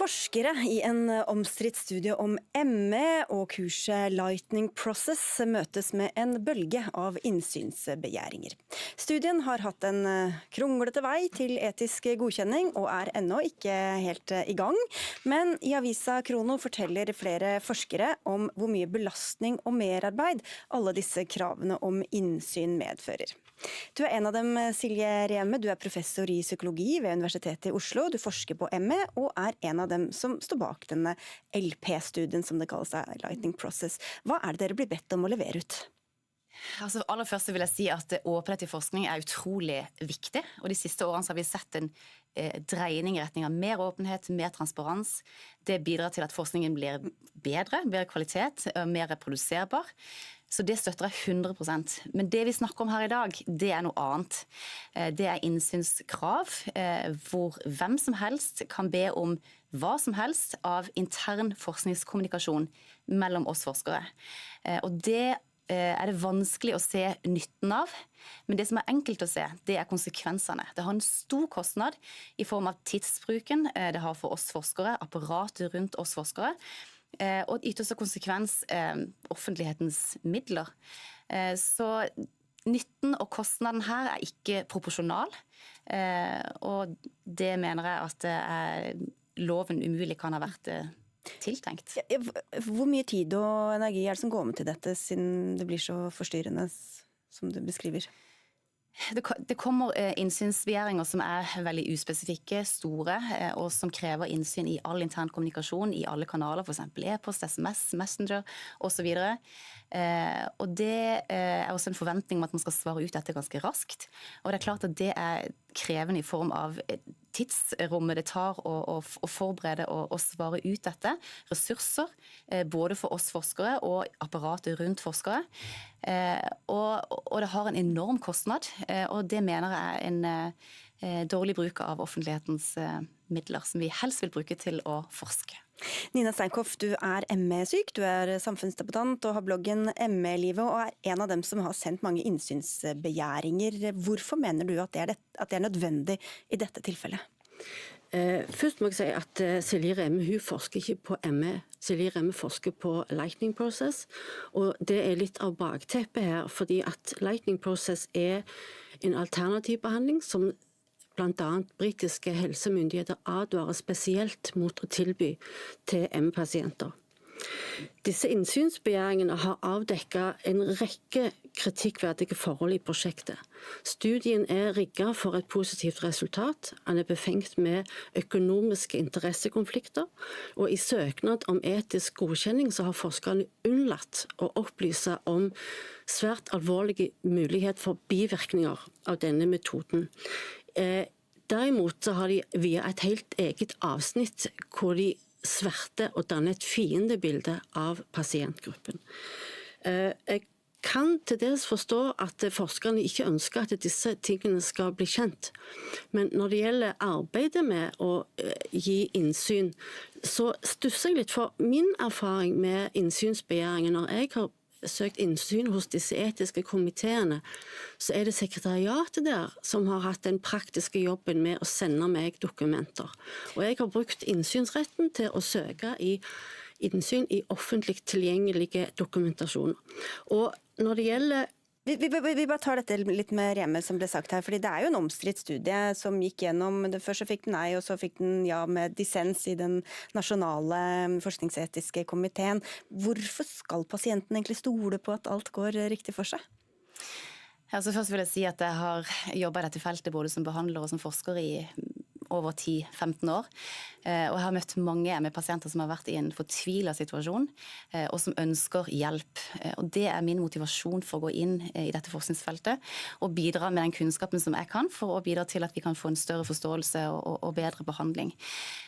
Forskere i en omstridt studie om ME og kurset Lightning Process møtes med en bølge av innsynsbegjæringer. Studien har hatt en kronglete vei til etisk godkjenning og er ennå ikke helt i gang. Men i avisa Krono forteller flere forskere om hvor mye belastning og merarbeid alle disse kravene om innsyn medfører. Du er en av dem, Silje Reme. Du er professor i psykologi ved Universitetet i Oslo. Du forsker på ME og er en av dem som står bak denne LP-studien, som det kalles, Lightning Process. Hva er det dere blir bedt om å levere ut? Altså, aller først vil jeg si at åpenhet i forskning er utrolig viktig, og de siste årene så har vi sett en dreining i retning av mer åpenhet, mer transparens. Det bidrar til at forskningen blir bedre kvalitet, mer reproduserbar. Så det støtter jeg 100%. Men det vi snakker om her i dag, det er noe annet. Det er innsynskrav, hvor hvem som helst kan be om hva som helst av intern forskningskommunikasjon mellom oss forskere. Og det er det vanskelig å se nytten av, men det som er enkelt å se, det er konsekvensene. Det har en stor kostnad i form av tidsbruken det har for oss forskere, apparatet rundt oss forskere, og ytterste konsekvens offentlighetens midler. Så nytten og kostnaden her er ikke proporsjonal, og det mener jeg at loven umulig kan ha vært tiltenkt. Hvor mye tid og energi er det som går med til dette, siden det blir så forstyrrende som du beskriver? Det kommer innsynsbegjæringer som er veldig uspesifikke, store, og som krever innsyn i all intern kommunikasjon, i alle kanaler, for eksempel e-post, SMS, Messenger, og så videre. Og det er også en forventning om at man skal svare ut dette ganske raskt. Og det er klart at det er krevende i form av tidsrommet det tar å forberede og svare ut dette. Ressurser, både for oss forskere og apparatet rundt forskere. Og det har en enorm kostnad, og det mener jeg er en dårlig bruk av offentlighetens midler, som vi helst vil bruke til å forske. Nina Steinkoff, du er ME-syk, du er samfunnsdebattant og har bloggen ME-livet, og er en av dem som har sendt mange innsynsbegjæringer. Hvorfor mener du at det er nødvendig i dette tilfellet? Først må jeg si at Silje Reme hun forsker ikke på ME. Silje Reme forsker på Lightning Process, og det er litt av bakteppet her, fordi at Lightning Process er en alternativ behandling som blant annet britiske helsemyndigheter advarer spesielt mot å tilby til ME-pasienter. Disse innsynsbegjæringene har avdekket en rekke kritikkverdige forhold i prosjektet. Studien er rigget for et positivt resultat. Den er befengt med økonomiske interessekonflikter, og i søknad om etisk godkjenning så har forskerne unnlatt å opplyse om svært alvorlige mulighet for bivirkninger av denne metoden. Derimot så har de via et helt eget avsnitt hvor de sverte og danne et fiendebilde av pasientgruppen. Jeg kan til dels forstå at forskerne ikke ønsker at disse tingene skal bli kjent, men når det gjelder arbeidet med å gi innsyn, så stusser jeg litt, for min erfaring med innsynsbegjæringen når jeg har søkt innsyn hos disse etiske komiteene, så er det sekretariatet der som har hatt den praktiske jobben med å sende meg dokumenter. Og jeg har brukt innsynsretten til å søke i innsyn i offentlig tilgjengelige dokumentasjoner. Og når det gjelder Vi bare tar dette litt med Reme som ble sagt her, fordi det er jo en omstridt studie som gikk gjennom, først så fikk den nei, og så fikk den ja med dissens i den nasjonale forskningsetiske komiteen. Hvorfor skal pasienten egentlig stole på at alt går riktig for seg? Altså først vil jeg si at jeg har jobbet i dette feltet både som behandler og som forsker i over 10-15 år, og jeg har møtt mange med pasienter som har vært i en fortvilet situasjon, og som ønsker hjelp. Og det er min motivasjon for å gå inn i dette forskningsfeltet, og bidra med den kunnskapen som jeg kan, for å bidra til at vi kan få en større forståelse og bedre behandling.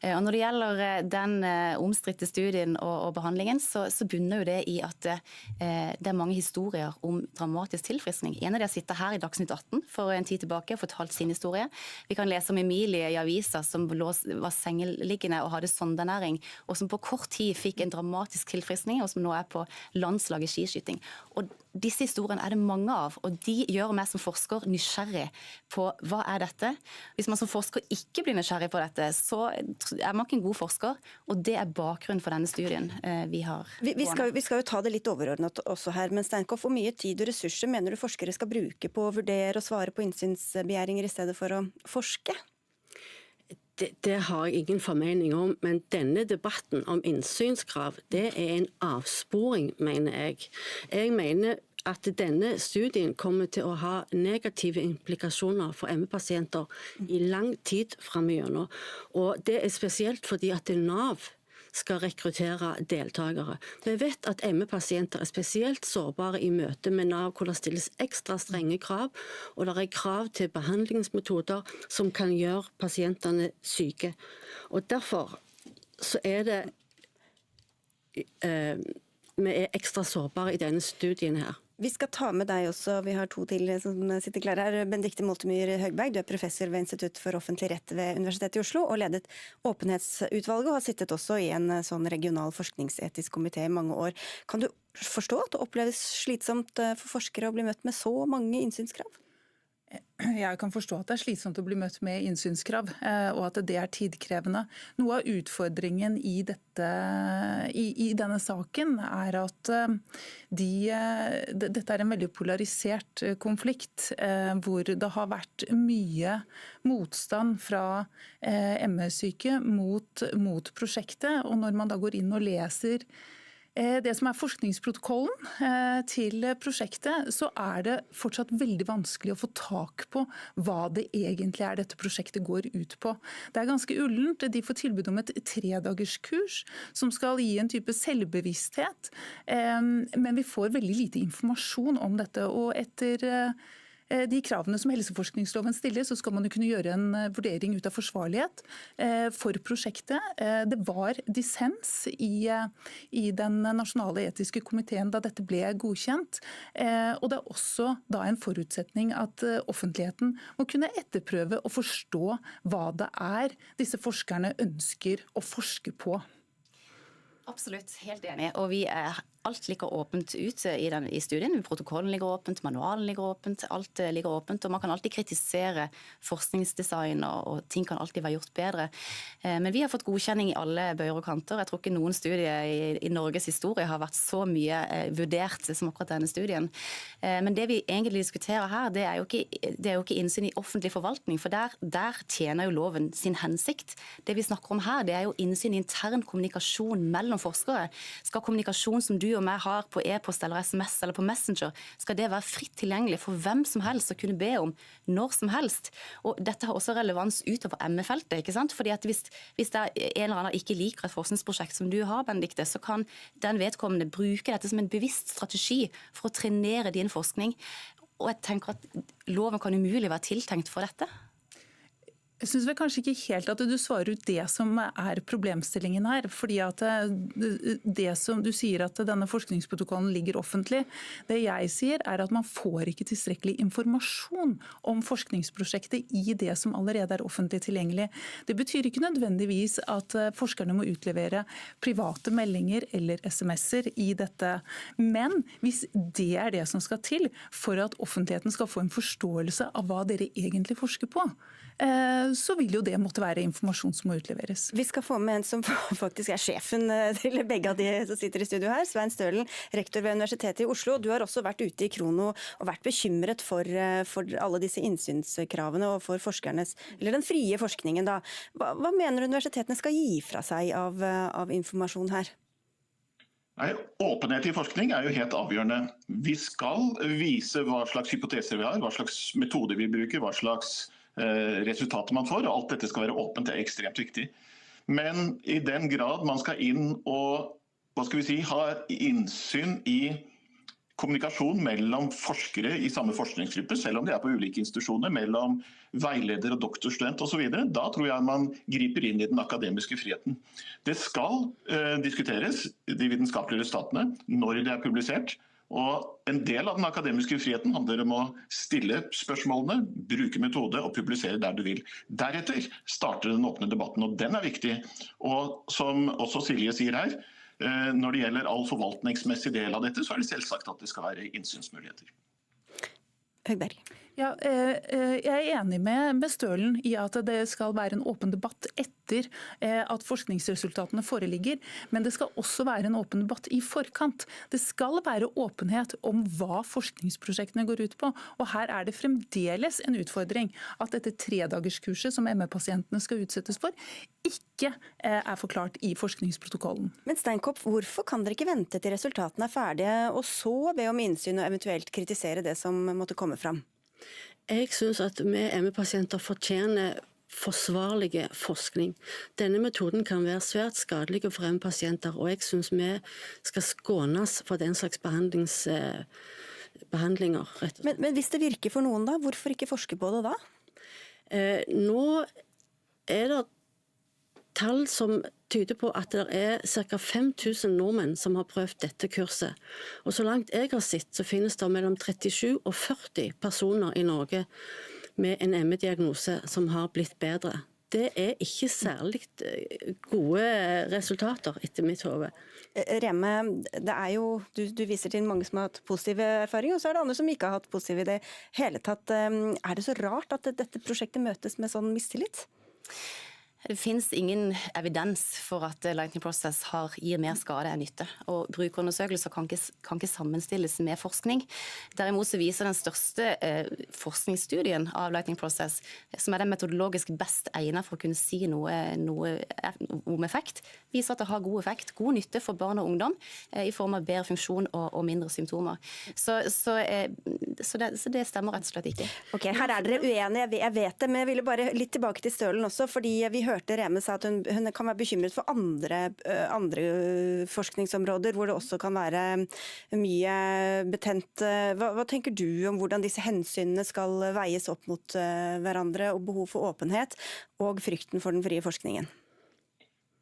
Og når det gjelder den omstridte studien og behandlingen, så bunner jo det i at det er mange historier om dramatisk tilfriskning. En av de har sittet her i Dagsnytt 18 for en tid tilbake og fortalt sin historie. Vi kan lese om Emilie i aviser som var sengeliggende og hadde sondernæring, og som på kort tid fikk en dramatisk tilfriskning, og som nå er på landslaget skiskyting. Og disse historiene er det mange av, og de gjør meg som forsker nysgjerrig på hva er dette. Hvis man som forsker ikke blir nysgjerrig på dette, så er man ikke en god forsker, og det er bakgrunnen for denne studien vi har. Vi skal jo ta det litt overordnet også her, men Steinkopf, hvor mye tid og ressurser mener du forskere skal bruke på å vurdere og svare på innsynsbegjæringer i stedet for å forske? Det har jeg ingen formening om, men denne debatten om innsynskrav, det er en avsporing, mener jeg. Jeg mener at denne studien kommer til å ha negative implikasjoner for ME-pasienter i lang tid fremover. Og det er spesielt fordi at NAV skal rekruttere deltakere. Vi vet at ME-pasienter er spesielt sårbare i møte med NAV, hvor det stilles ekstra strenge krav, og det er krav til behandlingsmetoder som kan gjøre pasientene syke. Og derfor så er det vi er ekstra sårbare i denne studien her. Vi skal ta med deg også, vi har to til som sitter klare her. Benedikte Moltemyr Høgberg, du er professor ved Institutt for offentlig rett ved Universitetet i Oslo og ledet åpenhetsutvalget og har sittet også i en sånn regional forskningsetisk komité i mange år. Kan du forstå at det oppleves slitsomt for forskere å bli møtt med så mange innsynskrav? Jeg kan forstå at det er slitsomt å bli møtt med innsynskrav, og at det er tidkrevende. Noe av utfordringen i denne saken er at dette er en veldig polarisert konflikt, hvor det har vært mye motstand fra ME-syke mot prosjektet. Og når man da går inn og leser det som er forskningsprotokollen til prosjektet, så er det fortsatt veldig vanskelig å få tak på hva det egentlig er dette prosjektet går ut på. Det er ganske ullent. De får tilbud om et 3-dagerskurs som skal gi en type selvbevissthet, men vi får veldig lite informasjon om dette. Og etter de kravene som helseforskningsloven stiller, så skal man jo kunne gjøre en vurdering ut av forsvarlighet for prosjektet. Det var dissens i den nasjonale etiske komiteen da dette ble godkjent. Og det er også da en forutsetning at offentligheten må kunne etterprøve og forstå hva det er disse forskerne ønsker å forske på. Absolutt, helt enig. Og alt ligger åpent ut i studien. Protokollen ligger åpent, manualen ligger åpent, alt ligger åpent. Og man kan alltid kritisere forskningsdesign, og ting kan alltid være gjort bedre. Men vi har fått godkjenning i alle bøyer og kanter. Jeg tror ikke noen studier i Norges historie har vært så mye vurdert som akkurat denne studien. Men det vi egentlig diskuterer her, det er jo ikke innsyn i offentlig forvaltning, for der tjener jo loven sin hensikt. Det vi snakker om her, det er jo innsyn i intern kommunikasjon mellom forskere. Skal kommunikasjon som du og meg har på e-post eller SMS eller på Messenger, skal det være fritt tilgjengelig for hvem som helst å kunne be om når som helst? Og dette har også relevans utover ME-feltet, ikke sant? Fordi at hvis det er en eller annen ikke liker et forskningsprosjekt som du har, Benedikte, så kan den vedkommende bruke dette som en bevisst strategi for å trenere din forskning. Og jeg tenker at loven kan umulig være tiltenkt for dette. Jeg synes vel kanskje ikke helt at du svarer ut det som er problemstillingen her. Fordi at det som du sier at denne forskningsprotokollen ligger offentlig, det jeg sier er at man får ikke tilstrekkelig informasjon om forskningsprosjektet i det som allerede er offentlig tilgjengelig. Det betyr ikke nødvendigvis at forskerne må utlevere private meldinger eller SMS-er i dette. Men hvis det er det som skal til for at offentligheten skal få en forståelse av hva dere egentlig forsker på, så vil jo det måtte være informasjon som må utleveres. Vi skal få med en som faktisk er sjefen til begge av de som sitter i studio her, Svein Stølen, rektor ved Universitetet i Oslo. Du har også vært ute i Krono og vært bekymret for alle disse innsynskravene og for forskernes, eller den frie forskningen da. Hva mener du universitetene skal gi fra seg av informasjon her? Nei, åpenhet i forskning er jo helt avgjørende. Vi skal vise hva slags hypoteser vi har, hva slags metoder vi bruker, hva slags resultater man får, og alt dette skal være åpent, det er ekstremt viktig. Men i den grad man skal inn og ha innsyn i kommunikasjon mellom forskere i samme forskningsgruppe, selv om de er på ulike institusjoner, mellom veileder og doktorstudent osv., da tror jeg man griper inn i den akademiske friheten. Det skal diskuteres, de vitenskapelige resultatene, når det er publisert, Og en del av den akademiske friheten handler om å stille spørsmålene, bruke metode og publisere der du vil. Deretter starter den åpne debatten, og den er viktig. Og som også Silje sier her, når det gjelder all forvaltningsmessig del av dette, så er det selvsagt at det skal være innsynsmuligheter. Høgberg. Ja, jeg er enig med Stølen i at det skal være en åpen debatt etter at forskningsresultatene foreligger, men det skal også være en åpen debatt i forkant. Det skal være åpenhet om hva forskningsprosjektene går ut på, og her er det fremdeles en utfordring at dette 3-dagerskurset som ME-pasientene skal utsettes for, ikke er forklart i forskningsprotokollen. Men Steinkopf, hvorfor kan dere ikke vente til resultatene er ferdige, og så be om innsyn og eventuelt kritisere det som måtte komme fram? Jeg synes at vi ME-pasienter fortjener forsvarlige forskning. Denne metoden kan være svært skadelig for ME-pasienter, og jeg synes vi skal skånes for den slags behandlinger. Rett og slett. Men hvis det virker for noen da, hvorfor ikke forske på det da? Nå er det tall som tyder på at det er ca. 5000 nordmenn som har prøvd dette kurset. Og så langt jeg har sett, så finnes det mellom 37 og 40 personer i Norge med en ME-diagnose som har blitt bedre. Det er ikke særlig gode resultater etter mitt hode. Reme, det er jo, du viser til mange som har hatt positive erfaringer, og så er det andre som ikke har hatt positive i det hele tatt. Er det så rart at dette prosjektet møtes med sånn mistillit? Det finnes ingen evidens for at Lightning Process gir mer skade enn nytte. Og brukerundersøkelser kan ikke sammenstilles med forskning. Derimot så viser den største forskningsstudien av Lightning Process, som er den metodologisk best egnet for å kunne si noe om effekt, viser at det har god effekt, god nytte for barn og ungdom i form av bedre funksjon og mindre symptomer. Så det stemmer rett og slett ikke. Ok, her er dere uenige, jeg vet det, men jeg ville bare litt tilbake til Stølen også, fordi vi hørte Reme sa at hun kan være bekymret for andre forskningsområder hvor det også kan være mye betent. Hva tenker du om hvordan disse hensynene skal veies opp mot hverandre, og behov for åpenhet og frykten for den frie forskningen?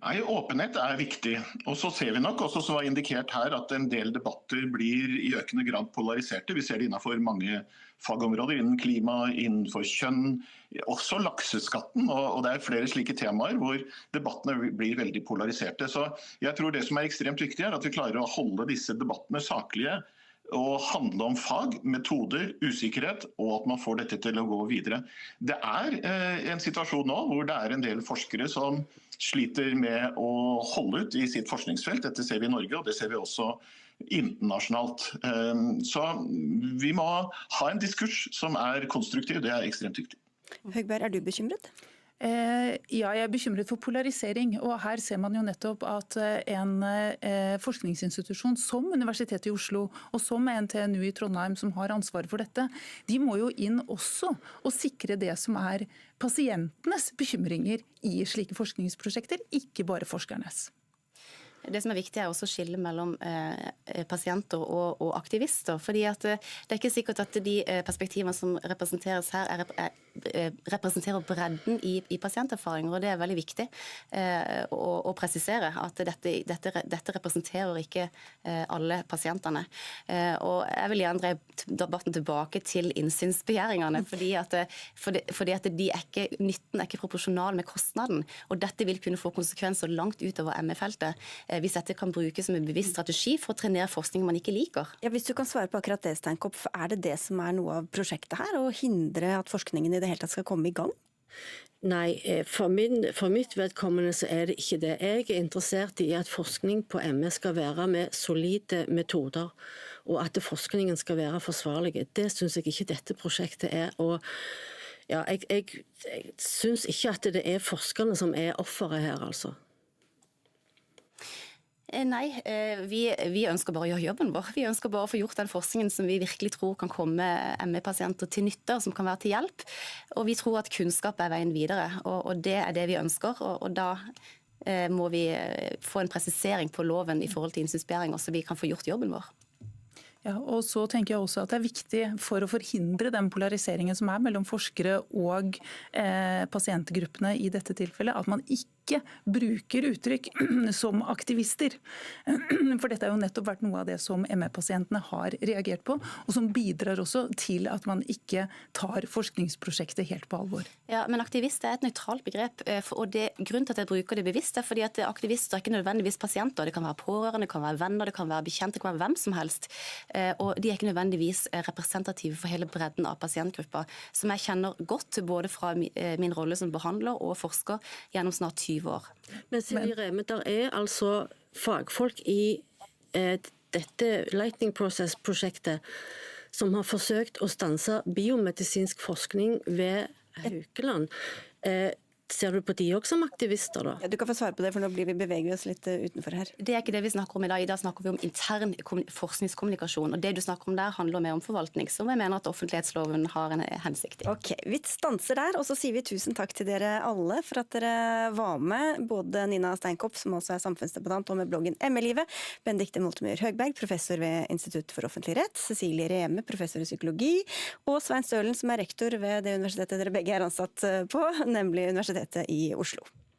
Nei, åpenhet er viktig. Og så ser vi nok også, som var indikert her, at en del debatter blir i økende grad polariserte. Vi ser det innenfor mange fagområder, innen klima, innenfor kjønn, også lakseskatten. Og det er flere slike temaer hvor debattene blir veldig polariserte. Så jeg tror det som er ekstremt viktig, er at vi klarer å holde disse debattene saklige og handle om fag, metoder, usikkerhet, og at man får dette til å gå videre. Det er en situasjon nå hvor det er en del forskere som sliter med å holde ut i sitt forskningsfelt. Dette ser vi i Norge, og det ser vi også internasjonalt. Så vi må ha en diskurs som er konstruktiv, det er ekstremt viktig. Høgberg, er du bekymret? Ja, jeg er bekymret for polarisering, og her ser man jo nettopp at en forskningsinstitusjon som Universitetet i Oslo og som NTNU i Trondheim, som har ansvar for dette, de må jo inn også og sikre det som er pasientenes bekymringer i slike forskningsprosjekter, ikke bare forskernes. Det som er viktig er også å skille mellom pasienter og aktivister. Fordi at det er ikke sikkert at de perspektivene som representeres her representerer bredden i pasienterfaringer. Og det er veldig viktig å presisere at dette representerer ikke alle pasientene. Og jeg vil gjerne dreie debatten tilbake til innsynsbegjæringene. Fordi at nytten er ikke proporsjonal med kostnaden. Og dette vil kunne få konsekvenser langt utover ME-feltet. Hvis dette kan brukes som en bevisst strategi for å trenere forskning man ikke liker. Ja, hvis du kan svare på akkurat det, Steinkopf, er det det som er noe av prosjektet her, å hindre at forskningen i det hele tatt skal komme i gang? Nei, for mitt vedkommende så er det ikke det. Jeg er interessert i at forskning på ME skal være med solide metoder, og at forskningen skal være forsvarlig. Det synes jeg ikke dette prosjektet er. Og ja, jeg synes ikke at det er forskerne som er offeret her, altså. Nei, vi ønsker bare å gjøre jobben vår. Vi ønsker bare å få gjort den forskningen som vi virkelig tror kan komme ME-pasienter til nytte, og som kan være til hjelp. Og vi tror at kunnskap er veien videre, og det er det vi ønsker. Og da må vi få en presisering på loven i forhold til innsynsbegjæringer, så vi kan få gjort jobben vår. Ja, og så tenker jeg også at det er viktig for å forhindre den polariseringen som er mellom forskere og pasientgruppene i dette tilfellet, at man ikke ikke bruker uttrykk som aktivister. For dette har jo nettopp vært noe av det som ME-pasientene har reagert på, og som bidrar også til at man ikke tar forskningsprosjektet helt på alvor. Ja, men aktivist er et nøytralt begrep, og grunnen til at jeg bruker det bevisst er fordi at aktivister er ikke nødvendigvis pasienter. Det kan være pårørende, det kan være venner, det kan være bekjente, det kan være hvem som helst. Og de er ikke nødvendigvis representative for hele bredden av pasientgrupper, som jeg kjenner godt både fra min rolle som behandler og forsker gjennom snart 20 år. Men Silje Reme, der er altså fagfolk i dette Lightning Process-prosjektet som har forsøkt å stanse biomedisinsk forskning ved Haukeland. Ser du på de også som aktivister, da? Ja, du kan få svare på det, for nå beveger vi oss litt utenfor her. Det er ikke det vi snakker om i dag. I dag snakker vi om intern forskningskommunikasjon. Og det du snakker om der handler mer om forvaltning, som jeg mener at offentlighetsloven har en hensikt i. Ok, vi stanser der, og så sier vi tusen takk til dere alle for at dere var med. Både Nina Steinkopp, som også er samfunnsdebattant og med bloggen ME-livet, Benedikte Moltemyr Høgberg, professor ved Institutt for offentlig rett, Cecilie Reme, professor i psykologi, og Svein Stølen, som er rektor ved det universitetet dere begge er ansatt på, nemlig Universitetet i Oslo.